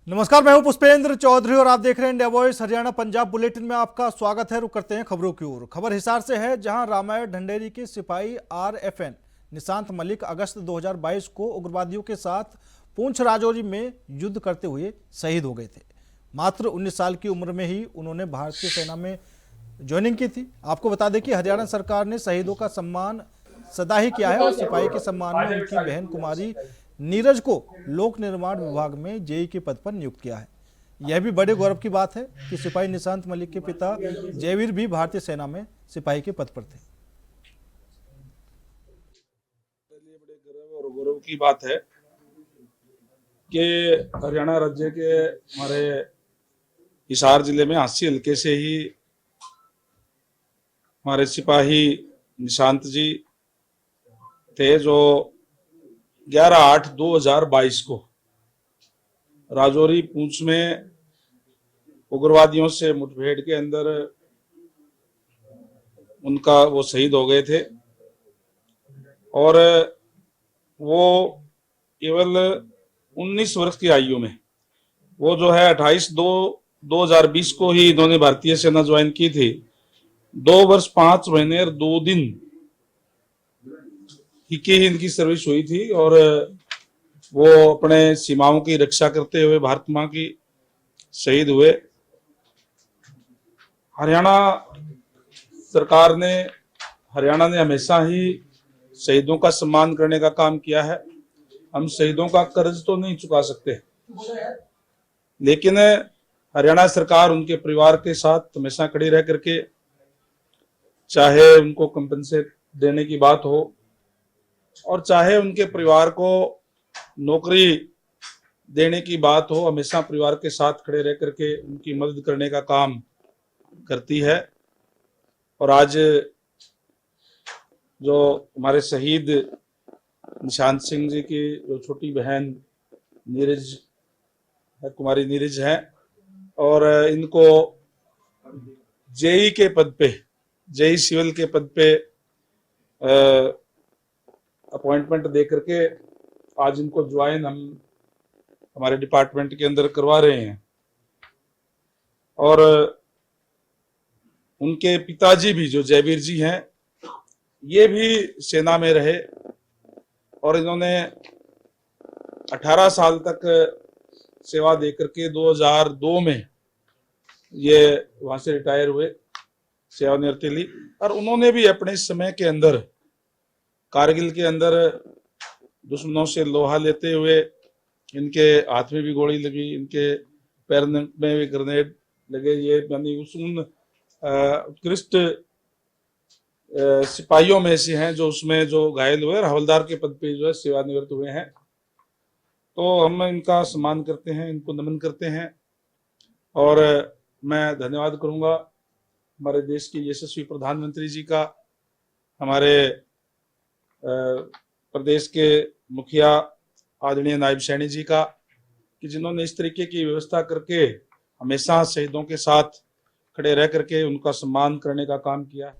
नमस्कार, मैं हूं पुष्पेंद्र चौधरी और आप देख रहे हैं India voice Haryana Punjab bulletin में आपका स्वागत है। रुक करते हैं खबरों की ओर। खबर हिसार से है, जहां रामायण ढंढेरी के सिपाही RFN निशांत मलिक अगस्त 2022 को उग्रवादियों के साथ पूंछ राजौरी में युद्ध करते हुए शहीद हो गए थे। मात्र 19 साल की उम्र में ही उन्होंने भारतीय सेना में ज्वाइनिंग की थी। आपको बता दें कि हरियाणा सरकार ने शहीदों का सम्मान सदा ही किया है और सिपाही के सम्मान में उनकी बहन कुमारी नीरज को लोक निर्माण विभाग में जेई के पद पर नियुक्त किया है। यह भी बड़े गौरव की बात है कि सिपाही निशांत मलिक के पिता जयवीर भी भारतीय सेना में सिपाही के पद पर थे। बड़े गर्व और गौरव की बात है कि हरियाणा राज्य के हमारे हिसार जिले में हांसी हल्के से ही हमारे सिपाही निशांत जी थे, जो 11/8/2022 को राजौरी पूंछ में उग्रवादियों से मुठभेड़ के अंदर उनका वो शहीद हो गए थे। और वो केवल 19 वर्ष की आयु में, वो जो है 28/2/2020 को ही इन्होंने भारतीय सेना ज्वाइन की थी। 2 वर्ष 5 महीने और 2 दिन की इनकी सर्विस हुई थी और वो अपने सीमाओं की रक्षा करते हुए भारत मां की शहीद हुए। हरियाणा सरकार ने, हरियाणा ने हमेशा ही शहीदों का सम्मान करने का काम किया है। हम शहीदों का कर्ज तो नहीं चुका सकते, लेकिन हरियाणा सरकार उनके परिवार के साथ हमेशा खड़ी रह करके, चाहे उनको कंपनसेट देने की बात हो और चाहे उनके परिवार को नौकरी देने की बात हो, हमेशा परिवार के साथ खड़े रह करके उनकी मदद करने का काम करती है। और आज जो हमारे शहीद निशांत सिंह जी की जो छोटी बहन नीरज है, कुमारी नीरज है, और इनको जेई के पद पे, जेई सिविल के पद पे अपॉइंटमेंट दे करके आज इनको ज्वाइन हम हमारे डिपार्टमेंट के अंदर करवा रहे हैं। और उनके पिताजी भी जो जयवीर जी हैं, ये भी सेना में रहे और इन्होंने 18 साल तक सेवा दे करके 2002 में ये वहां से रिटायर हुए, सेवानिवृत्ति ली। और उन्होंने भी अपने समय के अंदर कारगिल के अंदर दुश्मनों से लोहा लेते हुए, इनके हाथ में भी गोली लगी, इनके पैर में भी ग्रेनेड लगे, ये यानी उन उत्कृष्ट सिपाहियों में से हैं जो उसमें जो घायल हुए और हवलदार के पद पे जो है सेवानिवृत्त हुए हैं। तो हम इनका सम्मान करते हैं, इनको नमन करते हैं। और मैं धन्यवाद करूंगा हमारे देश के यशस्वी प्रधानमंत्री जी का, हमारे प्रदेश के मुखिया आदरणीय नायब सैनी जी का, कि जिन्होंने इस तरीके की व्यवस्था करके हमेशा शहीदों के साथ खड़े रह करके उनका सम्मान करने का काम किया।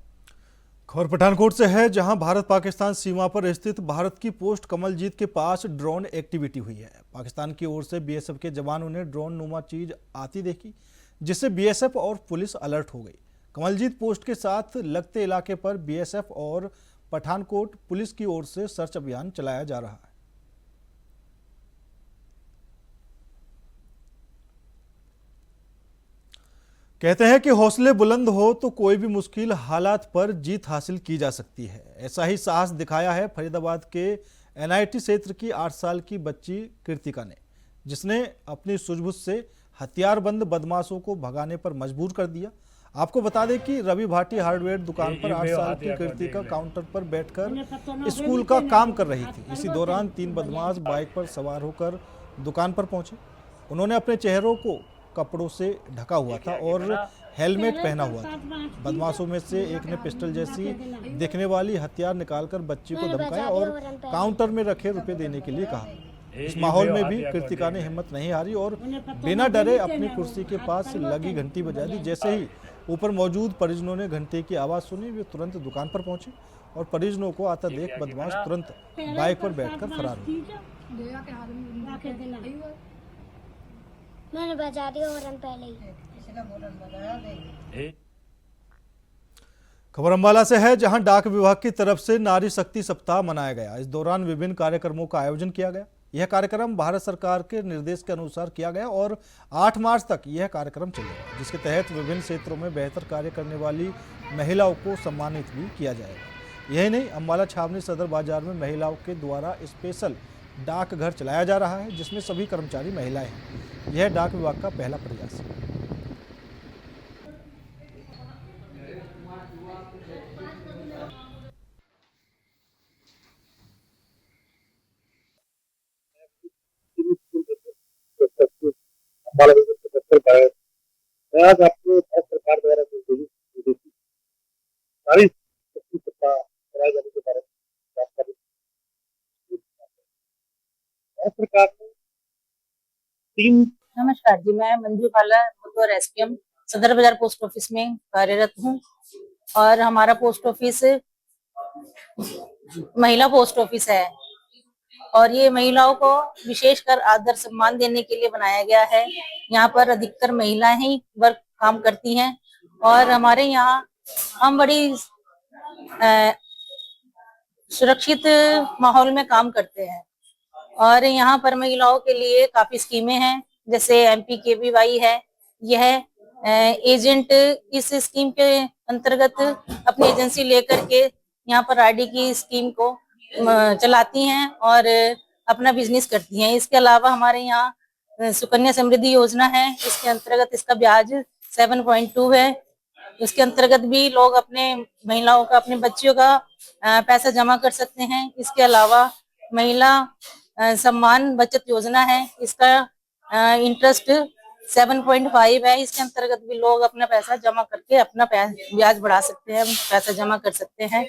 खबर पठानकोट से है, जहां भारत पाकिस्तान सीमा पर स्थित भारत की पोस्ट कमलजीत के पास ड्रोन एक्टिविटी हुई है। पाकिस्तान की ओर से बीएसएफ के जवानों ने ड्रोन नुमा चीज आती देखी, जिससे बीएसएफ और पुलिस अलर्ट हो गई। कमलजीत पोस्ट के साथ लगते इलाके पर बीएसएफ और पठानकोट पुलिस की ओर से सर्च अभियान चलाया जा रहा है। कहते हैं कि हौसले बुलंद हो तो कोई भी मुश्किल हालात पर जीत हासिल की जा सकती है। ऐसा ही साहस दिखाया है फरीदाबाद के एनआईटी क्षेत्र की 8 साल की बच्ची कृतिका ने, जिसने अपनी सूझबूझ से हथियारबंद बदमाशों को भगाने पर मजबूर कर दिया। आपको बता दें कि रवि भाटी हार्डवेयर दुकान पर 8 साल की कृतिका काउंटर पर बैठकर स्कूल का काम कर रही थी। इसी दौरान 3 बदमाश बाइक पर सवार होकर दुकान पर पहुंचे। उन्होंने अपने चेहरों को कपड़ों से ढका हुआ था और हेलमेट पहना हुआ था। बदमाशों में से एक ने पिस्टल जैसी दिखने वाली हथियार निकालकर बच्ची को धमकाया और काउंटर में रखे रुपए देने के लिए कहा। इस माहौल में भी कृतिका ने हिम्मत नहीं हारी और बिना डरे अपनी कुर्सी के पास लगी घंटी बजा दी। जैसे ही ऊपर मौजूद परिजनों ने घंटे की आवाज़ सुनी, वे तुरंत दुकान पर पहुंचे और परिजनों को आता देख बदमाश तुरंत बाइक पर बैठकर फरार हुए। मैंने बजा दिया हॉर्न पहले ही। खबर अम्बाला से है, जहां डाक विभाग की तरफ से नारी शक्ति सप्ताह मनाया गया। इस दौरान विभिन्न कार्यक्रमों का आयोजन किया गया। यह कार्यक्रम भारत सरकार के निर्देश के अनुसार किया गया और 8 मार्च तक यह कार्यक्रम चलेगा, जिसके तहत विभिन्न क्षेत्रों में बेहतर कार्य करने वाली महिलाओं को सम्मानित भी किया जाएगा। यही नहीं, अम्बाला छावनी सदर बाजार में महिलाओं के द्वारा स्पेशल डाकघर चलाया जा रहा है, जिसमें सभी कर्मचारी महिलाएं हैं। यह डाक विभाग का पहला प्रयास है। आज आपको भारत सरकार द्वारा नारी शक्ति सप्ताह कराए जाने के बारे में जानकारी। भारत सरकार ने 3 नमस्कार जी, मैं मंजू बाला बतौर एसपीएम सदर बाजार पोस्ट ऑफिस में कार्यरत हूँ और हमारा पोस्ट ऑफिस महिला पोस्ट ऑफिस है और ये महिलाओं को विशेषकर आदर सम्मान देने के लिए बनाया गया है। यहाँ पर अधिकतर महिलाएं ही वर्क काम करती हैं और हमारे यहाँ हम बड़ी सुरक्षित माहौल में काम करते हैं और यहाँ पर महिलाओं के लिए काफी स्कीमें हैं, जैसे MPKVY है। यह एजेंट इस स्कीम के अंतर्गत अपनी एजेंसी लेकर के यहाँ पर RD की स्कीम को चलाती हैं और अपना बिजनेस करती हैं। इसके अलावा हमारे यहाँ सुकन्या समृद्धि योजना है, इसके अंतर्गत इसका ब्याज 7.2 है। इसके अंतर्गत भी लोग अपने महिलाओं का, अपने बच्चियों का पैसा जमा कर सकते हैं। इसके अलावा महिला सम्मान बचत योजना है, इसका इंटरेस्ट 7.5 है। इसके अंतर्गत भी लोग अपना पैसा जमा करके अपना ब्याज बढ़ा सकते हैं, पैसा जमा कर सकते हैं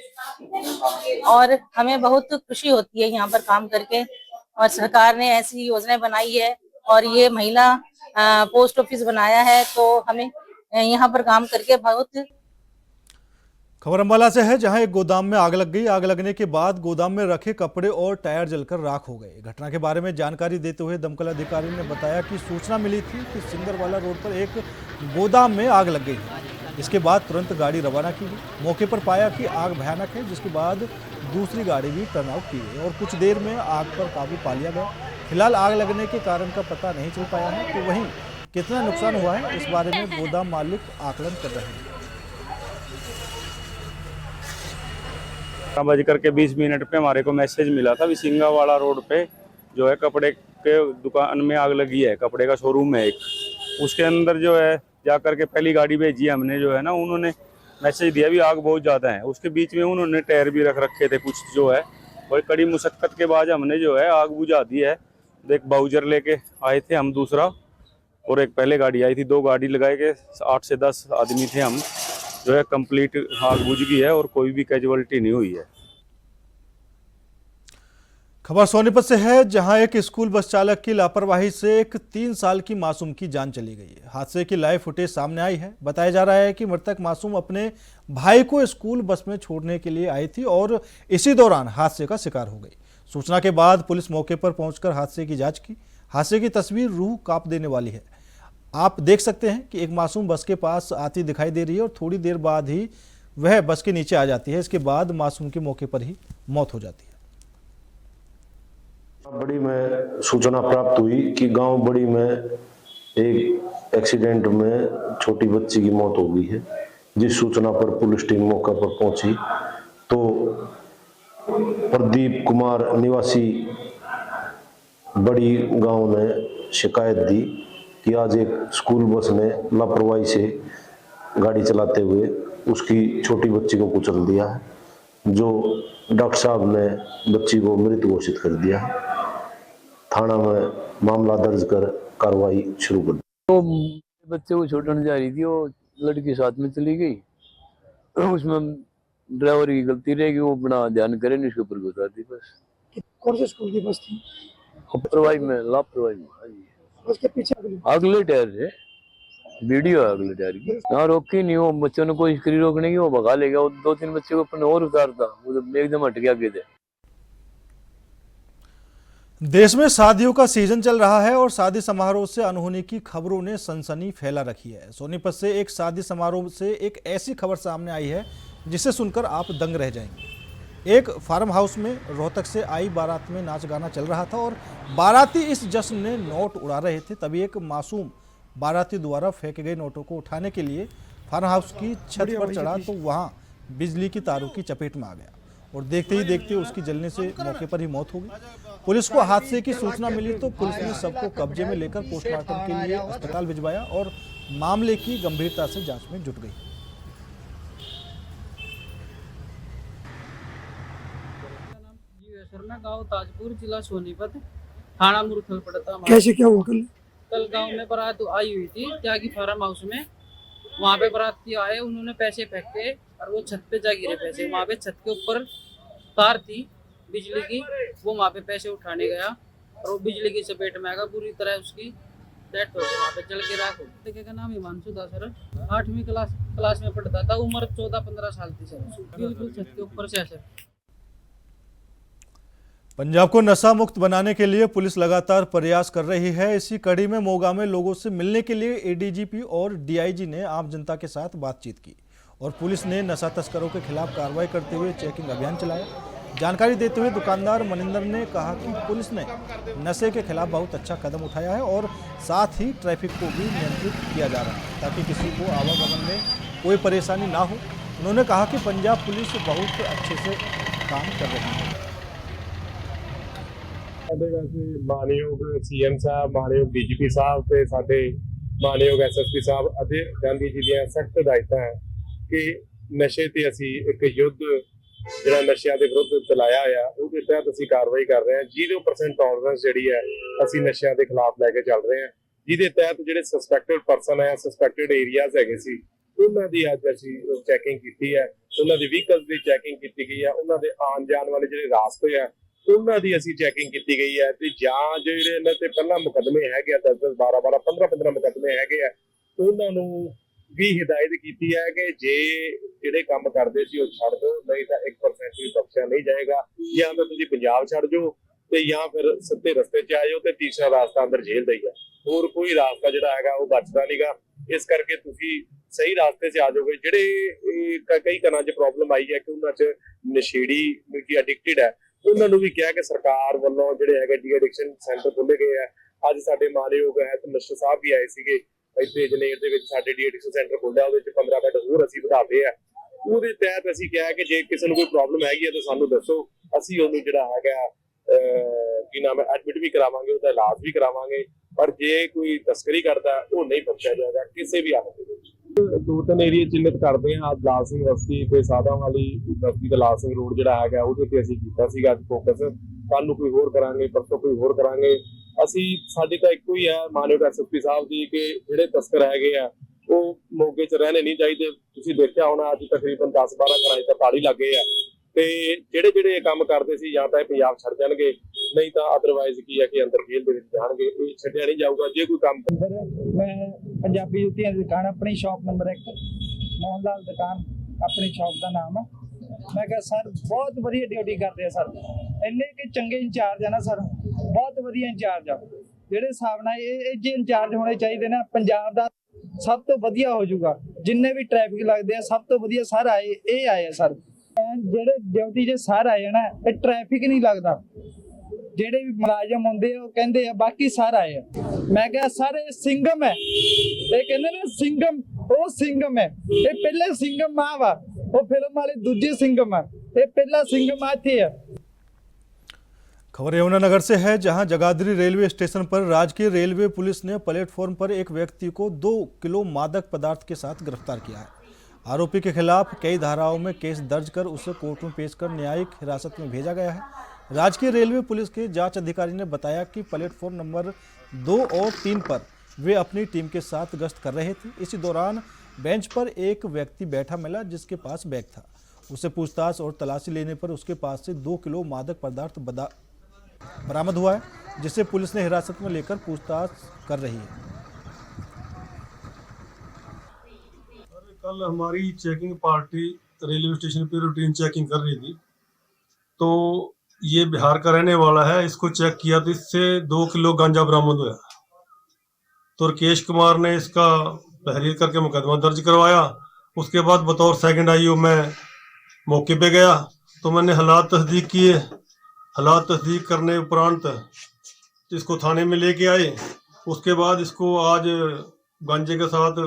और हमें बहुत खुशी होती है यहाँ पर काम करके। और सरकार ने ऐसी योजनाएं बनाई है और ये महिला पोस्ट ऑफिस बनाया है, तो हमें यहाँ पर काम करके बहुत। खबर अम्बाला से है, जहां एक गोदाम में आग लग गई। आग लगने के बाद गोदाम में रखे कपड़े और टायर जलकर राख हो गए। घटना के बारे में जानकारी देते हुए दमकल अधिकारी ने बताया कि सूचना मिली थी कि सिंगरवाला रोड पर एक गोदाम में आग लग गई है। इसके बाद तुरंत गाड़ी रवाना की गई। मौके पर पाया कि आग भयानक है, जिसके बाद दूसरी गाड़ी भी टर्न आउट की गई और कुछ देर में आग पर काबू पा लिया गया। फिलहाल आग लगने के कारण का पता नहीं चल पाया है, तो वहीं कितना नुकसान हुआ है इस बारे में गोदाम मालिक आकलन कर रहे हैं। 12:20 पे हमारे को मैसेज मिला था, सिंगावाड़ा रोड पे जो है कपड़े के दुकान में आग लगी है। कपड़े का शोरूम है एक, उसके अंदर जो है जाकर के पहली गाड़ी भेजी हमने, जो है ना उन्होंने मैसेज दिया भी आग बहुत ज़्यादा है। उसके बीच में उन्होंने टायर भी रख रखे थे कुछ जो है, और कड़ी मुशक्कत के बाद हमने जो है आग बुझा दी है। एक बाउजर लेके आए थे हम, दूसरा और एक पहले गाड़ी आई थी। 2 गाड़ी लगाए के 8 से 10 आदमी थे हम, जो है कंप्लीट आग बुझ गई है और कोई भी कैजुअलिटी नहीं हुई है। खबर सोनीपत से है, जहां एक स्कूल बस चालक की लापरवाही से एक 3 साल की मासूम की जान चली गई है। हादसे की लाइव फुटेज सामने आई है। बताया जा रहा है कि मृतक मासूम अपने भाई को स्कूल बस में छोड़ने के लिए आई थी और इसी दौरान हादसे का शिकार हो गई। सूचना के बाद पुलिस मौके पर पहुंचकर हादसे की जांच की। हादसे की तस्वीर रूह कांप देने वाली है। आप देख सकते हैं कि एक मासूम बस के पास आती दिखाई दे रही है और थोड़ी देर बाद ही वह बस के नीचे आ जाती है। इसके बाद मासूम की मौके पर ही मौत हो जाती है। बड़ी में सूचना प्राप्त हुई कि गांव बड़ी में एक एक्सीडेंट में छोटी बच्ची की मौत हो गई है। जिस सूचना पर पुलिस टीम मौके पर पहुंची तो प्रदीप कुमार निवासी बड़ी गांव ने शिकायत दी कि आज एक स्कूल बस ने लापरवाही से गाड़ी चलाते हुए उसकी छोटी बच्ची को कुचल दिया है, जो डॉक्टर साहब ने बच्ची को मृत घोषित कर दिया है। थाना में मामला दर्ज कर कार्रवाई शुरू कर दी। तो बच्चे को छोड़ने जा रही थी, वो लड़की साथ में चली गई। उसमें ड्राइवर की गलती रहेगी, वो बना ध्यान करे नहीं, उसके ऊपर गुजर दी बस। कौन से स्कूल की बस थी? लापरवाही में बस के पीछे अगले टायर से वीडियो है अगले टायर की। यहाँ रोकी नहीं, वो बच्चों ने कोशिश करी रोकने की, वो भगा ले गया। वो 2-3 बच्चे को अपने और उतारता, वो एकदम हट गया आगे थे। देश में शादियों का सीजन चल रहा है और शादी समारोह से अनहोनी की खबरों ने सनसनी फैला रखी है। सोनीपत से एक शादी समारोह से एक ऐसी खबर सामने आई है जिसे सुनकर आप दंग रह जाएंगे। एक फार्म हाउस में रोहतक से आई बारात में नाच गाना चल रहा था और बाराती इस जश्न में नोट उड़ा रहे थे। तभी एक मासूम बाराती द्वारा फेंके गए नोटों को उठाने के लिए फार्म हाउस की छत पर चढ़ा तो वहां बिजली की तारों की चपेट में आ गया और देखते ही देखते उसकी जलने से मौके पर ही मौत हो गई। पुलिस को हादसे की सूचना मिली तो पुलिस ने सबको कब्जे में लेकर पोस्टमार्टम के लिए अस्पताल भिजवाया और मामले की गंभीरता से जांच में जुट गई। गांव ताजपुर, जिला सोनीपत, थाना मुरथल पड़ता है। कैसे क्या हुआ कल गांव में बारात आई हुई थी त्यागी फार्म हाउस में। वहाँ पे बाराती आए, उन्होंने पैसे फेंके और वो छत पे जा गिरे पैसे। वहाँ पे छत के ऊपर तार थी बिजली की, वो वहाँ पे पैसे उठाने गया और वो बिजली की चपेट में आगा, पूरी तरह उसकी डेथ हो गई। वहाँ पे जल के राख हो गई। लड़के का नाम हिमांशु था सर, 8वीं क्लास में पढ़ता था, उम्र 14-15 साल थी सर। बिल्कुल छत के ऊपर से है सर। पंजाब को नशा मुक्त बनाने के लिए पुलिस लगातार प्रयास कर रही है। इसी कड़ी में मोगा में लोगों से मिलने के लिए एडीजीपी और डीआईजी ने आम जनता के साथ बातचीत की और पुलिस ने नशा तस्करों के खिलाफ कार्रवाई करते हुए चेकिंग अभियान चलाया। जानकारी देते हुए दुकानदार मनिंदर ने कहा कि पुलिस ने नशे के खिलाफ बहुत अच्छा कदम उठाया है और साथ ही ट्रैफिक को भी नियंत्रित किया जा रहा है ताकि किसी को आवागमन में कोई परेशानी ना हो। उन्होंने कहा कि पंजाब पुलिस बहुत अच्छे से काम कर रही है। मानयोग सीएम साहब, मानयोग डीजीपी साहब ते साडे मानयोग एसएसपी साहब अजय गांधी जी दी सख्त हिदायतां है कि नशे ते असी एक युद्ध जिहड़ा नशिਆਂ ਦੇ ਵਿਰੁੱਧ ਚਲਾਇਆ ਆ ਉਹਦੇ ਤਹਿਤ ਅਸੀਂ ਕਾਰਵਾਈ ਕਰ ਰਹੇ ਹਾਂ। 0% ਟੋਲਰੈਂਸ ਜਿਹੜੀ ਹੈ ਅਸੀਂ ਨਸ਼ਿਆਂ ਦੇ ਖਿਲਾਫ ਲੈ ਕੇ ਚੱਲ ਰਹੇ ਹਾਂ, ਜਿਹਦੇ ਤਹਿਤ ਜਿਹੜੇ ਸਸਪੈਕਟਡ ਪਰਸਨ ਹੈ, ਸਸਪੈਕਟਡ ਏਰੀਆਜ਼ ਹੈਗੇ ਸੀ, ਉਹਨਾਂ ਦੀ ਅੱਜ ਅਸੀਂ ਚੈਕਿੰਗ ਕੀਤੀ ਹੈ। ਉਹਨਾਂ ਦੀ ਵਹੀਕਲਸ ਦੀ ਚੈਕਿੰਗ ਕੀਤੀ ਗਈ ਹੈ। ਉਹਨਾਂ ਦੇ ਆਉਣ ਜਾਣ ਵਾਲੇ ਜਿਹੜੇ ਰਾਸਤੇ ਆ ਉਹਨਾਂ ਦੀ ਅਸੀਂ ਚੈਕਿੰਗ ਕੀਤੀ ਗਈ ਹੈ ਤੇ ਜਾਂ ਜਿਹੜੇ ਇਹਨਾਂ ਤੇ ਪਹਿਲਾਂ ਮੁਕੱਦਮੇ ਹੈਗੇ ਆ 10-10, 12-12, 15-15 ਮੁਕੱਦਮੇ ਹੈਗੇ ਆ, ਉਹਨਾਂ ਨੂੰ ਵੀ हिदायत की है कि जे ਜਿਹੜੇ ਕੰਮ ਕਰਦੇ ਸੀ ਉਹ ਛੱਡ ਦਿਓ, नहीं तो 1% भी बख्शा नहीं जाएगा। या तो ਤੁਸੀਂ ਪੰਜਾਬ ਛੱਡ ਜਾਓ ਤੇ ਜਾਂ ਫਿਰ ਸਿੱਧੇ ਰਸਤੇ 'ਚ ਆ ਜਾਓ ਤੇ ਤੀਸਰਾ ਰਾਸਤਾ ਅੰਦਰ ਜੇਲ੍ਹ ਦਾ ਹੀ ਹੈ। ਹੋਰ ਕੋਈ ਰਾਸਤਾ ਜਿਹੜਾ ਹੈਗਾ ਉਹ ਬਚਦਾ ਨਹੀਂਗਾ। ਇਸ ਕਰਕੇ ਤੁਸੀਂ ਸਹੀ ਰਾਸਤੇ 'ਚ ਆ ਜਾਓਗੇ। ਜਿਹੜੇ ਕਈ ਘਰਾਂ 'ਚ ਪ੍ਰੋਬਲਮ ਆਈ ਹੈ ਕਿ ਉਹਨਾਂ 'ਚ ਨਸ਼ੇੜੀ ਕੀ ਐਡਿਕਟਡ ਹੈ, ਉਹਨਾਂ ਨੂੰ ਵੀ ਕਿਹਾ ਕਿ ਸਰਕਾਰ ਵੱਲੋਂ ਜਿਹੜੇ ਹੈਗੇ ਡੀ ਐਡਿਕਸ਼ਨ ਸੈਂਟਰ ਖੋਲ੍ਹੇ ਗਏ ਆ। ਅੱਜ ਸਾਡੇ ਮਾਨਯੋਗ ਹੈ ਤੇ ਮਿਨਿਸਟਰ ਸਾਹਿਬ ਵੀ ਆਏ ਸੀਗੇ ਇੱਥੇ ਜਨੇਰ ਦੇ ਵਿੱਚ ਸਾਡੇ ਡੀ ਐਡਿਕਸ਼ਨ ਸੈਂਟਰ ਖੋਲ੍ਹਿਆ, ਉਹਦੇ 'ਚ 15 ਬੈੱਡ ਹੋਰ ਅਸੀਂ ਵਧਾਵੇ ਆ। ਉਹਦੇ ਤਹਿਤ ਅਸੀਂ ਕਿਹਾ ਕਿ ਜੇ ਕਿਸੇ ਨੂੰ ਕੋਈ ਪ੍ਰੋਬਲਮ ਹੈਗੀ ਹੈ ਤਾਂ ਸਾਨੂੰ ਦੱਸੋ, ਅਸੀਂ ਉਹਨੂੰ ਜਿਹੜਾ ਹੈਗਾ ਕੀ ਨਾਮ ਹੈ ਐਡਮਿਟ ਵੀ ਕਰਾਵਾਂਗੇ, ਉਹਦਾ ਇਲਾਜ ਵੀ ਕਰਾਵਾਂਗੇ। ਪਰ ਜੇ ਕੋਈ ਤਸਕਰੀ ਕਰਦਾ ਉਹ ਨਹੀਂ ਬਖਸ਼ਿਆ ਜਾਏਗਾ ਕਿਸੇ ਵੀ ਹਾਲਤ ਦੇ ਵਿੱਚ। 2-3 ਏਰੀਏ ਚਿੰਨ੍ਹਿਤ ਕਰਦੇ ਹਾਂ। ਅੱਜ ਲਾਲ ਸਿੰਘ ਬਸਤੀ ਤੇ ਸਾਦਾ ਵਾਲੀ ਬਸਤੀ ਦਾ ਲਾਲ ਸਿੰਘ ਰੋਡ ਜਿਹੜਾ ਹੈਗਾ ਉਹਦੇ ਤੇ ਅਸੀਂ ਕੀਤਾ ਸੀਗਾ ਅੱਜ ਫੋਕਸ। ਕੱਲ ਨੂੰ ਕੋਈ ਹੋਰ ਕਰਾਂਗੇ, ਪਰਸੋਂ ਕੋਈ ਹੋਰ ਕਰਾਂਗੇ। ਅਸੀਂ ਸਾਡੀ ਤਾਂ ਇੱਕੋ ਹੀ ਹੈ ਮਾਨਯੋਗ ਐਸਐਸਪੀ ਸਾਹਿਬ ਦੀ ਕਿ ਜਿਹੜੇ ਤਸਕਰ ਹੈਗੇ ਆ ਉਹ ਮੋਗੇ 'ਚ ਰਹਿਣੇ ਨਹੀਂ ਚਾਹੀਦੇ। ਤੁਸੀਂ ਦੇਖਿਆ ਹੋਣਾ ਅੱਜ ਤਕਰੀਬਨ 10-12 ਘਰਾਂ 'ਚ ਤਾਂ ਤਾੜੀ ਲੱਗੇ ਆ ਤੇ ਜਿਹੜੇ ਕੰਮ ਕਰਦੇ ਸੀ ਜਾਂ ਤਾਂ ਇਹ ਪੰਜਾਬ ਛੱਡ ਜਾਣਗੇ, ਨਹੀਂ ਤਾਂ ਅਦਰਵਾਈਜ਼ ਕੀ ਹੈ ਕਿ ਅੰਦਰ ਜੇਲ੍ਹ ਦੇ ਵਿੱਚ ਜਾਣਗੇ। ਇਹ ਛੱਡਿਆ ਨਹੀਂ ਜਾਊਗਾ ਜੇ ਕੋਈ ਕੰਮ। मैं पंजाबी जुत्तियां की दुकान अपनी शॉप नंबर 1 मोहनलाल दुकान अपनी शॉप का नाम है। मैं कहा सर बहुत वधिया ड्यूटी करते हैं सर, इन्ने कि चंगे इंचार्ज है ना सर, बहुत वधिया इंचार्ज आ। ਜਿਹੜੇ ਹਿਸਾਬ ਨਾਲ ਇਹ ਜੇ ਇੰਚਾਰਜ ਹੋਣੇ ਚਾਹੀਦੇ ਨਾ ਪੰਜਾਬ ਦਾ ਸਭ ਤੋਂ ਵਧੀਆ ਹੋ ਜਾਊਗਾ। ਜਿੰਨੇ ਵੀ ਟ੍ਰੈਫਿਕ ਲੱਗਦੇ ਆ ਸਭ ਤੋਂ ਵਧੀਆ ਸਰ ਆਏ ਇਹ ਆਏ ਆ ਸਰ। ਜਿਹੜੇ ਡਿਊਟੀ 'ਚ ਸਰ ਆਏ ਨਾ ਇਹ ਟ੍ਰੈਫਿਕ ਨਹੀਂ ਲੱਗਦਾ। ਜਿਹੜੇ ਵੀ ਮੁਲਾਜ਼ਮ ਹੁੰਦੇ ਆ ਉਹ ਕਹਿੰਦੇ ਆ ਬਾਕੀ ਸਰ ਆਏ ਆ। ਮੈਂ ਕਿਹਾ ਸਰ ਇਹ ਸਿੰਗਮ ਹੈ, ਇਹ ਕਹਿੰਦੇ ਨੇ ਸਿੰਗਮ, ਉਹ ਸਿੰਗਮ ਹੈ। ਇਹ ਪਹਿਲੇ ਸਿੰਗਮ ਆ ਵਾ, ਉਹ ਫਿਲਮ ਵਾਲੇ ਦੂਜੇ ਸਿੰਗਮ ਆ, ਇਹ ਪਹਿਲਾ ਸਿੰਗਮ ਆ ਇੱਥੇ ਆ। खबर यमुनानगर से है, जहां जगाधरी रेलवे स्टेशन पर राजकीय रेलवे पुलिस ने प्लेटफॉर्म पर एक व्यक्ति को 2 किलो मादक पदार्थ के साथ गिरफ्तार किया है। आरोपी के खिलाफ कई धाराओं में केस दर्ज कर उसे कोर्ट में पेश कर न्यायिक हिरासत में भेजा गया है। राजकीय रेलवे पुलिस के जांच अधिकारी ने बताया कि प्लेटफॉर्म नंबर 2 और 3 पर वे अपनी टीम के साथ गश्त कर रहे थे। इसी दौरान बेंच पर एक व्यक्ति बैठा मिला जिसके पास बैग था। उसे पूछताछ और तलाशी लेने पर उसके पास से 2 किलो मादक पदार्थ बरामद हुआ है, जिसे पुलिस ने हिरासत में लेकर पूछताछ कर रही है। कल हमारी चेकिंग पार्टी रेलवे स्टेशन पे रूटीन चेकिंग कर रही थी, तो ये बिहार का रहने वाला है। इसको चेक किया तो इससे 2 किलो गांजा बरामद हुआ। तो राकेश कुमार ने इसका तहरीर करके मुकदमा दर्ज करवाया। उसके बाद बतौर सेकंड आईओ मैं मौके पे गया तो मैंने हालात तस्दीक किए। हालात तस्दीक करने उपरांत इसको थाने में लेके आए। उसके बाद इसको आज गांजे के साथ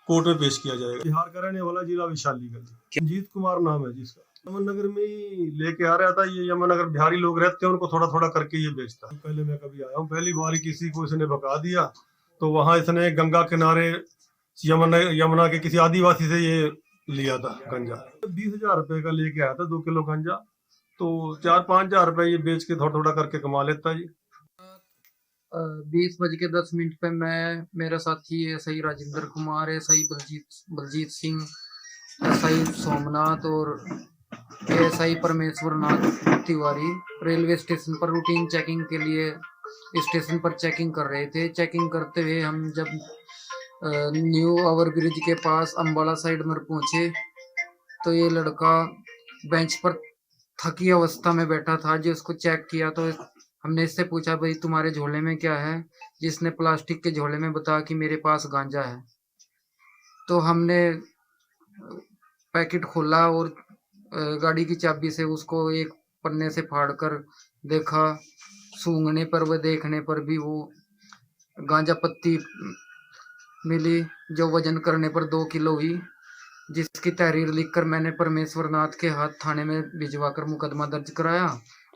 कोर्ट में पेश किया जाएगा। बिहार का रहने वाला, जिला वैशाली का, रंजीत कुमार नाम है जिसका। यमुनानगर में ही लेके आ रहा था। ये यमुनानगर बिहारी लोग रहते हैं, उनको थोड़ा थोड़ा करके ये बेचता। पहले मैं कभी आया हूँ, पहली बार किसी को इसने भगा दिया तो वहां इसने गंगा किनारे यमुना के किसी आदिवासी से ये लिया था गांजा। 20,000 रुपए का लेके आया था 2 किलो गांजा। तो 4-5 हजार रुपए ये बेच के थोड़ा थोड़ा करके कमा लेता जी। 20:10 पे मैं, मेरा साथी SI Rajendra Kumar, SI Baljeet Singh, SI Somnath और ASI Parmeshwar Nath Tiwari railway station पर रूटीन चेकिंग के लिए स्टेशन पर चेकिंग कर रहे थे। चेकिंग करते हुए हम जब न्यू ओवर ब्रिज के पास अम्बाला साइड में पहुंचे तो ये लड़का बेंच पर थकी अवस्था में बैठा था। जो उसको चेक किया तो हमने इससे पूछा, भाई तुम्हारे झोले में क्या है? जिसने प्लास्टिक के झोले में बताया कि मेरे पास गांजा है। तो हमने पैकेट खोला और गाड़ी की चाबी से उसको एक पन्ने से फाड़कर देखा। सूंघने पर व देखने पर भी वो गांजा पत्ती मिली, जो वजन करने पर 2 किलो हुई, जिसकी तहरीर लिखकर मैंने परमेश्वर नाथ के हाथ थाने में भिजवाकर मुकदमा दर्ज कराया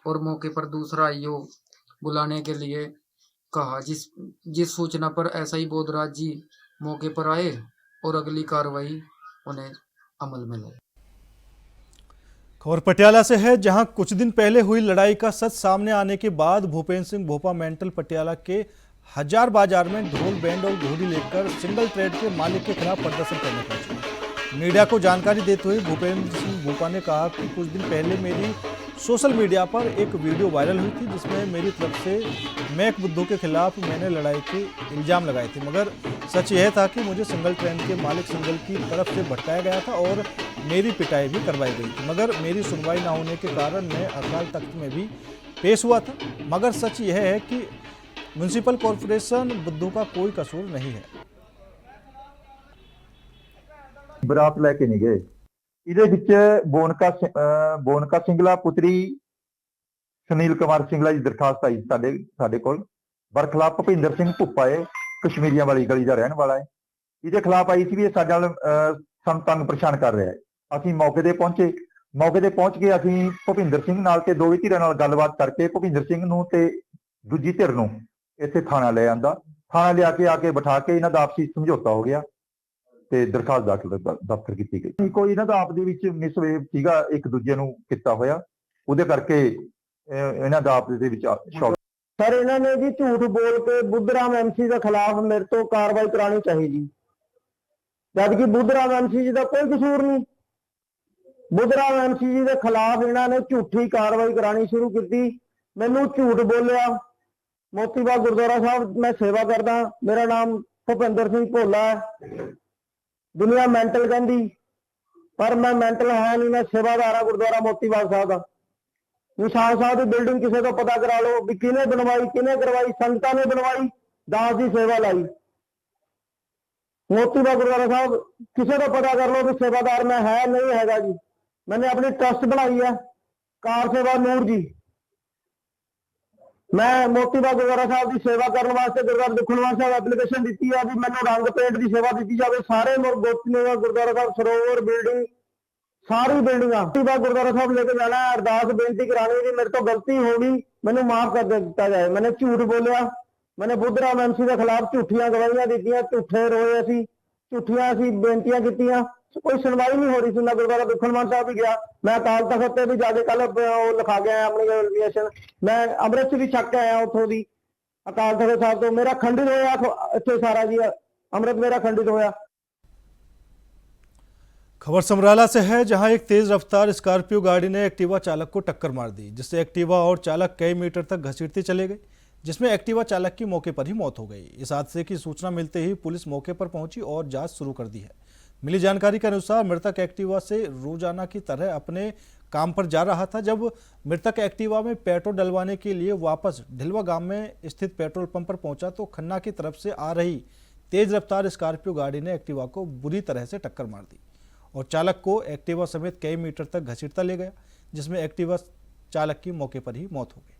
और मौके पर दूसरा आईओ बुलाने के लिए कहा। जिस सूचना पर एसआई बोधराज जी मौके पर आए और अगली कार्रवाई उन्हें अमल में लाई। खबर पटियाला से है, जहां कुछ दिन पहले हुई लड़ाई का सच सामने आने के बाद भूपेंद्र सिंह भोपा मेंटल पटियाला के हजार बाजार में ढोल बैंड और घोड़ी लेकर सिंगल ट्रेड के मालिक के खिलाफ प्रदर्शन करने पहुंचे। मीडिया को जानकारी देते हुए भूपेंद्र सिंह भोपा ने कहा कि कुछ दिन पहले मेरी सोशल मीडिया पर एक वीडियो वायरल हुई थी, जिसमें मेरी तरफ से मैक बुद्धू के खिलाफ मैंने लड़ाई के इल्जाम लगाए थे, मगर सच यह था कि मुझे सिंगल ट्रेन के मालिक सिंगल की तरफ से भटकाया गया था और मेरी पिटाई भी करवाई गई थी, मगर मेरी सुनवाई ना होने के कारण मैं अकाल तख्त में भी पेश हुआ था। मगर सच यह है कि म्युनिसिपल कॉरपोरेशन बुद्धू का कोई कसूर नहीं है। ਬਰਾਤ ਲੈ ਕੇ ਨਹੀਂ ਗਏ। ਇਹਦੇ ਵਿੱਚ ਬੋਨਕਾ ਸਿੰਗਲਾ ਪੁੱਤਰੀ ਸੁਨੀਲ ਕੁਮਾਰ ਸਿੰਗਲਾ ਦੀ ਦਰਖਾਸਤ ਆਈ ਸਾਡੇ ਕੋਲ। ਬਰਖਲਾਫ ਭੁਪਿੰਦਰ ਸਿੰਘ ਭੁੱਪਾ ਹੈ, ਕਸ਼ਮੀਰੀਆਂ ਵਾਲੀ ਗਲੀ ਦਾ ਰਹਿਣ ਵਾਲਾ ਹੈ। ਇਹਦੇ ਖਿਲਾਫ ਆਈ ਸੀ ਵੀ ਇਹ ਸਾਡੇ ਨਾਲ ਸਾਨੂੰ ਤੰਗ ਪਰੇਸ਼ਾਨ ਕਰ ਰਿਹਾ ਹੈ। ਅਸੀਂ ਮੌਕੇ ਤੇ ਪਹੁੰਚੇ। ਮੌਕੇ ਤੇ ਪਹੁੰਚ ਕੇ ਅਸੀਂ ਭੁਪਿੰਦਰ ਸਿੰਘ ਨਾਲ ਤੇ ਦੋਵੇਂ ਧਿਰਾਂ ਨਾਲ ਗੱਲਬਾਤ ਕਰਕੇ ਭੁਪਿੰਦਰ ਸਿੰਘ ਨੂੰ ਤੇ ਦੂਜੀ ਧਿਰ ਨੂੰ ਇੱਥੇ ਥਾਣਾ ਲੈ ਆਂਦਾ। ਥਾਣਾ ਲਿਆ ਕੇ ਆ ਕੇ ਬਿਠਾ ਕੇ ਇਹਨਾਂ ਦਾ ਆਪਸੀ ਸਮਝੌਤਾ ਹੋ ਗਿਆ ਤੇ ਦਰਖਾਸਤ ਦਫ਼ਤਰ ਕੀਤੀ ਗਈ। ਕੋਈ ਇਹਨਾਂ ਦਾ ਆਪ ਦੇ ਵਿੱਚ ਮਿਸਵੇਵ ਸੀਗਾ, ਇੱਕ ਦੂਜੇ ਨੂੰ ਕੀਤਾ ਹੋਇਆ, ਉਹਦੇ ਕਰਕੇ ਇਹਨਾਂ ਦਾ ਆਪ ਦੇ ਵਿੱਚ ਸ਼ੌਕ। ਸਰ ਇਹਨਾਂ ਨੇ ਜੀ ਝੂਠ ਬੋਲ ਕੇ ਬੁੱਧਰਾਮ ਐਮਸੀ ਦੇ ਖਿਲਾਫ ਮੇਰੇ ਤੋਂ ਕਾਰਵਾਈ ਕਰਾਉਣੀ ਚਾਹੀਦੀ, ਜਦਕਿ ਬੁੱਧਰਾਮ ਐਮਸੀ ਜੀ ਦਾ ਕੋਈ ਕਸੂਰ ਨਹੀਂ। ਬੁੱਧਰਾਮ ਐਮਸੀ ਜੀ ਦੇ ਖਿਲਾਫ ਇਹਨਾਂ ਨੇ ਝੂਠੀ ਕਾਰਵਾਈ ਕਰਾਉਣੀ ਸ਼ੁਰੂ ਕੀਤੀ। ਮੈਨੂੰ ਝੂਠ ਬੋਲਿਆ। ਮੋਤੀ ਬਾਗ ਗੁਰਦੁਆਰਾ ਸਾਹਿਬ ਮੈਂ ਸੇਵਾ ਕਰਦਾ। ਮੇਰਾ ਨਾਮ ਭੁਪਿੰਦਰ ਸਿੰਘ ਭੋਲਾ ਹੈ। ਦੁਨੀਆ ਮੈਂਟਲ ਕਹਿੰਦੀ, ਪਰ ਮੈਂ ਮੈਂਟਲ ਹੈ ਨਹੀਂ। ਮੈਂ ਸੇਵਾਦਾਰ ਹਾਂ ਗੁਰਦੁਆਰਾ ਮੋਤੀ ਬਾਗ ਸਾਹਿਬ ਦਾ। ਨਿਸ਼ਾਨ ਸਾਹਿਬ ਦੀ ਬਿਲਡਿੰਗ ਕਿਸੇ ਤੋਂ ਪਤਾ ਕਰਾ ਲਓ ਵੀ ਕਿਹਨੇ ਬਣਵਾਈ, ਕਿਹਨੇ ਕਰਵਾਈ। ਸੰਗਤਾਂ ਨੇ ਬਣਵਾਈ, ਦਾਸ ਦੀ ਸੇਵਾ ਲਾਈ। ਮੋਤੀ ਬਾਗ ਗੁਰਦੁਆਰਾ ਸਾਹਿਬ ਕਿਸੇ ਤੋਂ ਪਤਾ ਕਰ ਲਓ ਵੀ ਸੇਵਾਦਾਰ ਮੈਂ ਹੈ ਨਹੀਂ ਹੈਗਾ ਜੀ। मैंने अपनी ट्रस्ट बनाई है कार सेवा नूर जी। मैं मोती बाग गुरुद्वारा साहब की सेवा करने वास्ते गुरुद्वारा दुखनवार साहब एप्लीकेशन दी है भी मैंने रंग पेंट की सेवा दी जाए। सारे गुरुद्वारा साहब सरोवर बिल्डिंग सारी बिल्डिंगा मोती बाग गुरुद्वारा साहब लेके जाना है। अरदास बेनती करानी थी, मेरे तो गलती होगी, मैंने माफ कर दिया जाए। मैंने झूठ बोलिया। मैंने बुद्धराम एमसी के खिलाफ झूठियां गवाहियां दी, झूठे रोए, असी झूठियां असी बेनतियां कीतियां, कोई सुनवाई नहीं हो रही थी। मैं गुरुद्वारा दुखनवार साहब भी गया, मैं अकाल तख्त पे भी जाके कल लिखा के आया अपनी एप्लीकेशन। मैं अमृत भी छक के आया उतों दी अकाल तख्त साहब तो मेरा खंडित होया इत्थे सारा जी अमृत मेरा खंडित होया। खबर समराला से है, जहां एक तेज रफ्तार स्कॉर्पियो गाड़ी ने एक्टिवा चालक को टक्कर मार दी, जिससे एक्टिवा और चालक कई मीटर तक घसीटते चले गए, जिसमें एक्टिवा चालक की मौके पर ही मौत हो गई। इस हादसे की सूचना मिलते ही पुलिस मौके पर पहुंची और जांच शुरू कर दी है। मिली जानकारी के अनुसार मृतक एक्टिवा से रोजाना की तरह अपने काम पर जा रहा था। जब मृतक एक्टिवा में पेट्रोल डलवाने के लिए वापस ढिलवा गांव में स्थित पेट्रोल पंप पर पहुंचा तो खन्ना की तरफ से आ रही तेज रफ्तार स्कॉर्पियो गाड़ी ने एक्टिवा को बुरी तरह से टक्कर मार दी और चालक को एक्टिवा समेत कई मीटर तक घसीटता ले गया, जिसमें एक्टिवा चालक की मौके पर ही मौत हो गई।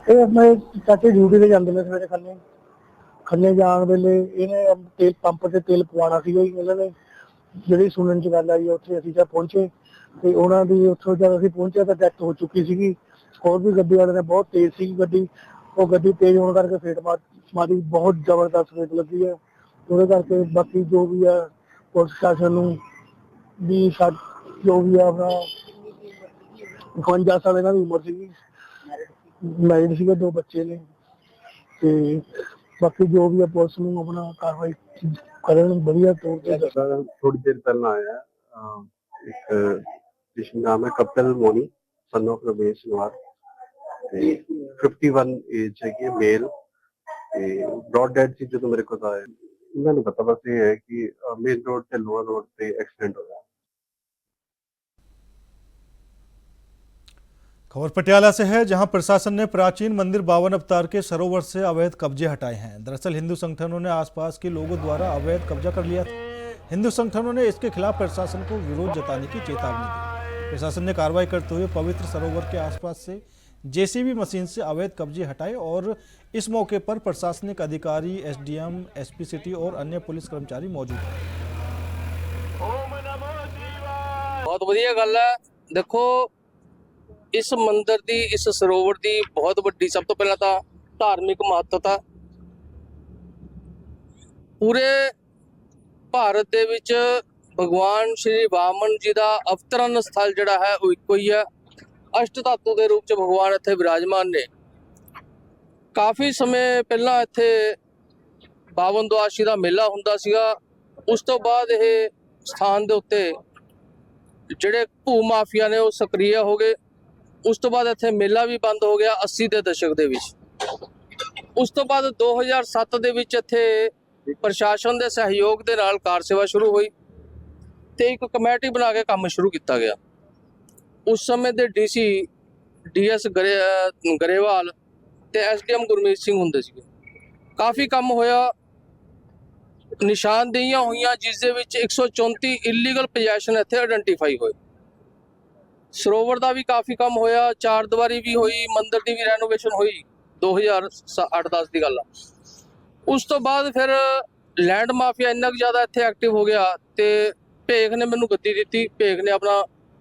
मैं चाचे ड्यूटी ਤੇ ਜਾਂਦੇ ਨੇ ਸਵੇਰੇ ਖੰਨੇ ਜਾਣ ਵੇਲੇ ਇਹਨੇ ਤੇਲ ਪੰਪ ਤੇ ਤੇਲ ਪਵਾਉਣਾ ਸੀਗਾ ਜੀ। ਇਹਨਾਂ ਨੇ ਜਿਹੜੀ ਸੁਣਨ ਚ ਗੱਲ ਆਈ ਉੱਥੇ ਅਸੀਂ ਜਦ ਪਹੁੰਚੇ ਤੇ ਉਹਨਾਂ ਦੀ ਉੱਥੋਂ ਜਦ ਅਸੀਂ ਪਹੁੰਚਿਆ ਤਾਂ ਡੈਥ ਹੋ ਚੁੱਕੀ ਸੀਗੀ। ਹੋਰ ਵੀ ਗੱਡੀ ਵਾਲੇ ਨੇ ਬਹੁਤ ਤੇਜ਼ ਸੀ ਗੱਡੀ, ਉਹ ਗੱਡੀ ਤੇਜ਼ ਹੋਣ ਕਰਕੇ ਫੇਟ ਮਾਰੀ, ਬਹੁਤ ਜ਼ਬਰਦਸਤ ਫੇਟ ਲੱਗੀ ਹੈ। ਉਹਦੇ ਕਰਕੇ ਬਾਕੀ ਜੋ ਵੀ ਹੈ ਪੁਲਿਸ ਪ੍ਰਸ਼ਾਸਨ ਨੂੰ ਵੀ ਜੋ ਵੀ ਆ ਆਪਣਾ 52 ਸਾਲ ਇਹਨਾਂ ਦੀ ਉਮਰ ਸੀਗੀ, ਮੈਰਿਡ ਸੀਗੇ, 2 ਬੱਚੇ ਨੇ ਤੇ ਬਾਕੀ ਜੋ ਵੀ ਆ ਪੁਲਿਸ ਨੂੰ ਆਪਣਾ ਕਾਰਵਾਈ ਕਰਨ ਵਧੀਆ ਤੌਰ ਤੇ। थोड़ी देर पहला आया एक जिसका नाम है Kapil Moni son of Ramesh Nawar 51 age है मेल ब्रॉड डेड ਸੀ ਜਦੋਂ ਮੇਰੇ ਕੋਲ ਆਇਆ। ਇਹਨਾਂ ਨੂੰ ਪਤਾ ਬਸ ਇਹ ਹੈ ਕਿ ਮੇਨ ਰੋਡ ਤੇ ਲੋਅਰ ਰੋਡ ਤੇ एक्सीडेंट होया। खबर पटियाला से है, जहां प्रशासन ने प्राचीन मंदिर बावन अवतार के सरोवर से अवैध कब्जे हटाए हैं। दरअसल हिंदू संगठनों ने आसपास के लोगों द्वारा अवैध कब्जा कर लिया था। हिंदू संगठनों ने इसके खिलाफ प्रशासन को विरोध जताने की चेतावनी दी। प्रशासन ने कार्रवाई करते हुए पवित्र सरोवर के आसपास से जेसीबी मशीन से अवैध कब्जे हटाए और इस मौके पर प्रशासनिक अधिकारी, एसडीएम, एसपी सिटी और अन्य पुलिस कर्मचारी मौजूद हैं। बहुत बढ़िया गल है। देखो इस मंदिर की, इस सरोवर की बहुत वड्डी सब तो पहला तो धार्मिक महत्ता पूरे भारत दे विच भगवान श्री वामन जी का अवतरण स्थल जिहड़ा है वो इक्को ही है। अष्ट धातु के रूप च भगवान इत्थे विराजमान ने। काफ़ी समय पहला इत्थे बावन द्वादशी का मेला हुंदा सीगा। उस तो बाद ये स्थान दे उत्ते जिहड़े भू माफिया ने वो सक्रिय हो गए। उस तो बाद इत्थे मेला भी बंद हो गया 80 के दशक दे विच। उस तो बाद 2007 दे विच इत्थे प्रशासन के सहयोग के नाल कार सेवा शुरू हुई ते एक कमेटी बना के काम शुरू किया गया। उस समय के डीसी DS गरेवाल ते SDM गुरमीत सिंह हुंदे सीगे। काफ़ी काम होया, निशानदेहियां हुईयां जिस दे विच 134 इलीगल पोजैशन इत्थे आइडेंटिफाई होए। सरोवर का भी काफ़ी काम होया, 4 दीवारी भी हुई, मंदिर की भी रेनोवेशन हुई 2008-10 की गल। उस तो बाद फिर लैंड माफिया इन्ना ज़्यादा इत्थे एक्टिव हो गया तो भेख ने मैनू गद्दी दी। भेख ने अपना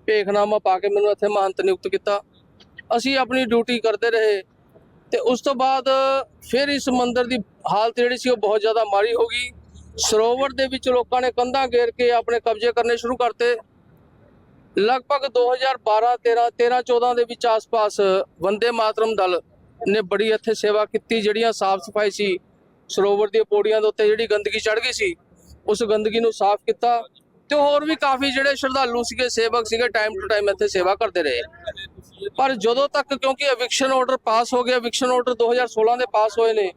भेखनामा पा के मैनू इत्थे महंत नियुक्त किया। असी अपनी ड्यूटी करते रहे तो उस तो बाद फिर इस मंदिर की हालत जिहड़ी सी बहुत ज़्यादा माड़ी हो गई। सरोवर दे विच लोकां ने कंधां घेर के अपने कब्जे करने शुरू करते। लगभग 2012-13-14 ਦੇ ਵਿੱਚ ਆਸ-ਪਾਸ ਵੰਦੇ ਮਾਤਰਮ ਦਲ ਨੇ ਬੜੀ ਇੱਥੇ ਸੇਵਾ ਕੀਤੀ। ਜਿਹੜੀਆਂ ਸਾਫ਼ ਸਫਾਈ ਸੀ, ਸਰੋਵਰ ਦੀਆਂ ਪੌੜੀਆਂ ਦੇ ਉੱਤੇ ਜਿਹੜੀ ਗੰਦਗੀ ਚੜ ਗਈ ਸੀ ਉਸ ਗੰਦਗੀ ਨੂੰ ਸਾਫ਼ ਕੀਤਾ ਤੇ ਹੋਰ ਵੀ ਕਾਫੀ ਜਿਹੜੇ ਸ਼ਰਧਾਲੂ ਸੀਗੇ, ਸੇਵਕ ਸੀਗੇ, ਟਾਈਮ ਟੂ ਟਾਈਮ ਇੱਥੇ ਸੇਵਾ ਕਰਦੇ ਰਹੇ। ਪਰ ਜਦੋਂ ਤੱਕ ਕਿਉਂਕਿ ਐਵਿਕਸ਼ਨ ਆਰਡਰ ਪਾਸ ਹੋ ਗਿਆ, ਐਵਿਕਸ਼ਨ ਆਰਡਰ 2016 ਦੇ ਪਾਸ ਹੋਏ ਨੇ,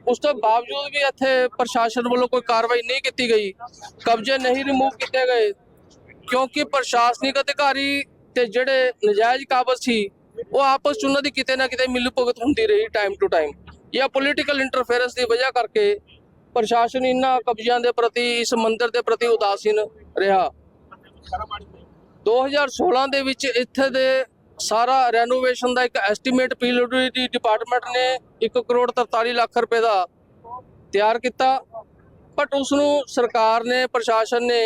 ਉਸ ਤੋਂ ਬਾਵਜੂਦ ਵੀ ਇੱਥੇ ਪ੍ਰਸ਼ਾਸਨ ਵੱਲੋਂ ਕੋਈ ਕਾਰਵਾਈ ਨਹੀਂ ਕੀਤੀ ਗਈ, ਕਬਜ਼ੇ ਨਹੀਂ ਰਿਮੂਵ ਕੀਤੇ ਗਏ क्योंकि प्रशासनिक अधिकारी ते जिहड़े नजायज काबज सी वो आपस च उन्हां दी किते ना किते मिल भुगत हुंदी रही टाइम टू टाइम, या पोलीटिकल इंटरफेरेंस की वजह करके प्रशासन इन्हां कब्जियां दे प्रति, इस मंदिर के प्रति उदासीन रहा। 2016 दे विच इत्थे दे सारा रेनोवेशन का एक एस्टीमेट PWD डिपार्टमेंट ने 1,43,00,000 रुपए का तैयार किया, बट उसनूं सरकार ने, प्रशासन ने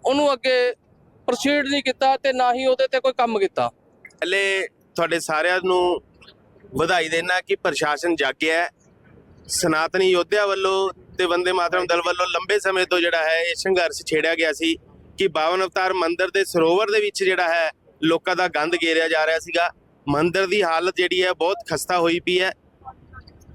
ਉਹਨੂੰ ਅੱਗੇ ਪ੍ਰੋਸੀਡ ਨਹੀਂ ਕੀਤਾ ਤੇ ਨਾ ਹੀ ਉਹਦੇ ਤੇ ਕੋਈ ਕੰਮ ਕੀਤਾ। ਪਹਿਲੇ ਤੁਹਾਡੇ ਸਾਰਿਆਂ ਨੂੰ ਵਧਾਈ ਦੇਣਾ ਕਿ ਪ੍ਰਸ਼ਾਸਨ ਜਾਗਿਆ ਹੈ। ਸਨਾਤਨੀ ਯੋਧਿਆ ਵੱਲੋਂ ਤੇ ਵੰਦੇ ਮਾਤਰਮ ਦਲ ਵੱਲੋਂ ਲੰਬੇ ਸਮੇਂ ਤੋਂ ਜਿਹੜਾ ਹੈ ਇਹ ਸੰਘਰਸ਼ ਛੇੜਿਆ ਗਿਆ ਸੀ ਕਿ 52 ਅਵਤਾਰ ਮੰਦਿਰ ਦੇ ਸਰੋਵਰ ਦੇ ਵਿੱਚ ਜਿਹੜਾ ਹੈ ਲੋਕਾਂ ਦਾ ਗੰਦ ਗੇਰਿਆ ਜਾ ਰਿਹਾ ਸੀਗਾ। ਮੰਦਿਰ ਦੀ ਹਾਲਤ ਜਿਹੜੀ ਹੈ ਬਹੁਤ ਖਸਤਾ ਹੋਈ ਪਈ ਹੈ।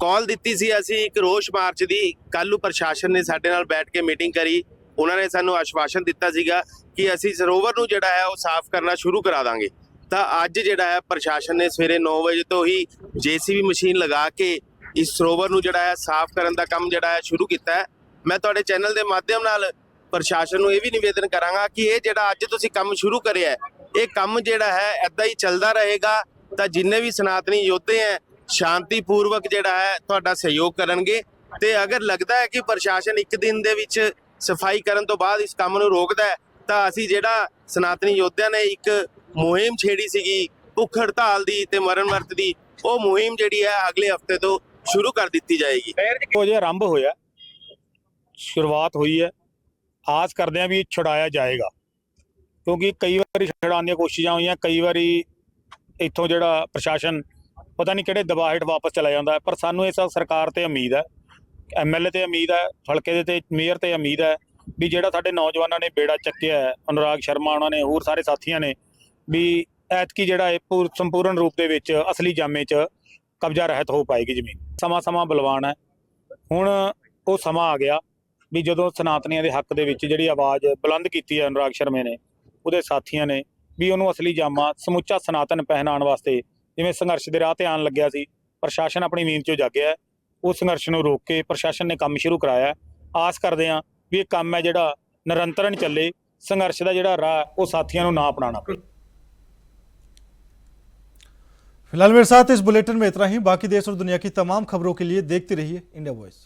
ਕਾਲ ਦਿੱਤੀ ਸੀ ਅਸੀਂ ਇੱਕ ਰੋਸ ਮਾਰਚ ਦੀ, ਕੱਲ੍ਹ ਨੂੰ ਪ੍ਰਸ਼ਾਸਨ ਨੇ ਸਾਡੇ ਨਾਲ ਬੈਠ ਕੇ ਮੀਟਿੰਗ ਕਰੀ। ਉਹਨਾਂ ਨੇ ਸਾਨੂੰ ਆਸ਼ਵਾਸਨ ਦਿੱਤਾ ਸੀਗਾ ਕਿ ਅਸੀਂ ਸਰੋਵਰ ਨੂੰ ਜਿਹੜਾ ਹੈ ਉਹ ਸਾਫ਼ ਕਰਨਾ ਸ਼ੁਰੂ ਕਰਾ ਦਾਂਗੇ। ਤਾਂ ਅੱਜ ਜਿਹੜਾ ਹੈ ਪ੍ਰਸ਼ਾਸਨ ਨੇ ਸਵੇਰੇ 9 ਵਜੇ ਤੋਂ ਹੀ JCB ਮਸ਼ੀਨ ਲਗਾ ਕੇ ਇਸ ਸਰੋਵਰ ਨੂੰ ਜਿਹੜਾ ਹੈ ਸਾਫ਼ ਕਰਨ ਦਾ ਕੰਮ ਜਿਹੜਾ ਹੈ ਸ਼ੁਰੂ ਕੀਤਾ ਹੈ। ਮੈਂ ਤੁਹਾਡੇ ਚੈਨਲ ਦੇ ਮਾਧਿਅਮ ਨਾਲ ਪ੍ਰਸ਼ਾਸਨ ਨੂੰ ਇਹ ਵੀ ਨਿਵੇਦਨ ਕਰਾਂਗਾ ਕਿ ਇਹ ਜਿਹੜਾ ਅੱਜ ਤੁਸੀਂ ਕੰਮ ਸ਼ੁਰੂ ਕਰਿਆ ਹੈ, ਇਹ ਕੰਮ ਜਿਹੜਾ ਹੈ ਏਦਾਂ ਹੀ ਚੱਲਦਾ ਰਹੇਗਾ ਤਾਂ ਜਿੰਨੇ ਵੀ ਸਨਾਤਨੀ ਯੋਧੇ ਹੈ ਸ਼ਾਂਤੀਪੂਰਵਕ ਜਿਹੜਾ ਹੈ ਤੁਹਾਡਾ ਸਹਿਯੋਗ ਕਰਨਗੇ। ਤੇ ਅਗਰ ਲੱਗਦਾ ਹੈ ਕਿ ਪ੍ਰਸ਼ਾਸਨ ਇੱਕ ਦਿਨ ਦੇ ਵਿੱਚ ਸਫਾਈ ਕਰਨ ਤੋਂ ਬਾਅਦ ਇਸ ਕੰਮ ਨੂੰ ਰੋਕਦਾ ਹੈ ਤਾਂ ਅਸੀਂ ਜਿਹੜਾ ਸਨਾਤਨੀ ਯੋਧਿਆਂ ਨੇ ਇੱਕ ਮੁਹਿੰਮ ਛੇੜੀ ਸੀਗੀ ਭੁੱਖ ਹੜਤਾਲ ਦੀ ਤੇ ਮਰਨ ਵਰਤ ਦੀ, ਉਹ ਮੁਹਿੰਮ ਜਿਹੜੀ ਹੈ ਅਗਲੇ ਹਫਤੇ ਤੋਂ ਸ਼ੁਰੂ ਕਰ ਦਿੱਤੀ ਜਾਏਗੀ। ਉਹ ਜੇ ਆਰੰਭ ਹੋਇਆ, ਸ਼ੁਰੂਆਤ ਹੋਈ ਹੈ, ਆਸ ਕਰਦੇ ਹਾਂ ਵੀ ਛੁਡਾਇਆ ਜਾਏਗਾ, ਕਿਉਂਕਿ ਕਈ ਵਾਰੀ ਛੁਡਾਉਣ ਦੀਆਂ ਕੋਸ਼ਿਸ਼ਾਂ ਹੋਈਆਂ, ਕਈ ਵਾਰੀ ਇੱਥੋਂ ਜਿਹੜਾ ਪ੍ਰਸ਼ਾਸਨ ਪਤਾ ਨਹੀਂ ਕਿਹੜੇ ਦਬਾਅ ਹੇਠ ਵਾਪਸ ਚਲਾ ਜਾਂਦਾ ਹੈ। ਪਰ ਸਾਨੂੰ ਇਸ ਸਰਕਾਰ ਤੇ ਉਮੀਦ ਹੈ, MLA ਤੇ ਉਮੀਦ ਹੈ, ਹਲਕੇ ਦੇ ਤੇ ਮੇਅਰ ਤੇ ਉਮੀਦ ਹੈ ਵੀ ਜਿਹੜਾ ਸਾਡੇ ਨੌਜਵਾਨਾਂ ਨੇ ਬੇੜਾ ਚੱਕਿਆ ਹੈ, ਅਨੁਰਾਗ ਸ਼ਰਮਾ ਉਹਨਾਂ ਨੇ, ਹੋਰ ਸਾਰੇ ਸਾਥੀਆਂ ਨੇ, ਵੀ ਐਤਕੀ ਜਿਹੜਾ ਇਹ ਸੰਪੂਰਨ ਰੂਪ ਦੇ ਵਿੱਚ ਅਸਲੀ ਜਾਮੇ 'ਚ ਕਬਜ਼ਾ ਰਹਿਤ ਹੋ ਪਾਏਗੀ ਜ਼ਮੀਨ। ਸਮਾਂ ਬਲਵਾਨ ਹੈ, ਹੁਣ ਉਹ ਸਮਾਂ ਆ ਗਿਆ ਵੀ ਜਦੋਂ ਸਨਾਤਨੀਆਂ ਦੇ ਹੱਕ ਦੇ ਵਿੱਚ ਜਿਹੜੀ ਆਵਾਜ਼ ਬੁਲੰਦ ਕੀਤੀ ਹੈ ਅਨੁਰਾਗ ਸ਼ਰਮੇ ਨੇ, ਉਹਦੇ ਸਾਥੀਆਂ ਨੇ, ਵੀ ਉਹਨੂੰ ਅਸਲੀ ਜਾਮਾ ਸਮੁੱਚਾ ਸਨਾਤਨ ਪਹਿਨਾਉਣ ਵਾਸਤੇ ਜਿਵੇਂ ਸੰਘਰਸ਼ ਦੇ ਰਾਹ ਤੇ ਆਉਣ ਲੱਗਿਆ ਸੀ, ਪ੍ਰਸ਼ਾਸਨ ਆਪਣੀ ਨੀਂਦ 'ਚੋਂ ਜਾਗਿਆ। ਉਸ ਸੰਘਰਸ਼ ਨੂੰ ਰੋਕ ਕੇ ਪ੍ਰਸ਼ਾਸਨ ਨੇ ਕੰਮ ਸ਼ੁਰੂ ਕਰਾਇਆ। ਆਸ ਕਰਦੇ ਹਾਂ ਵੀ ਇਹ ਕੰਮ ਹੈ ਜਿਹੜਾ ਨਿਰੰਤਰਨ ਚੱਲੇ, ਸੰਘਰਸ਼ ਦਾ ਜਿਹੜਾ ਰਾਹ ਉਹ साथियों को ना अपनाना पड़े। फिलहाल मेरे साथ इस बुलेटिन में इतना ही। बाकी देश और दुनिया की तमाम खबरों के लिए देखते रहिए इंडिया वॉइस।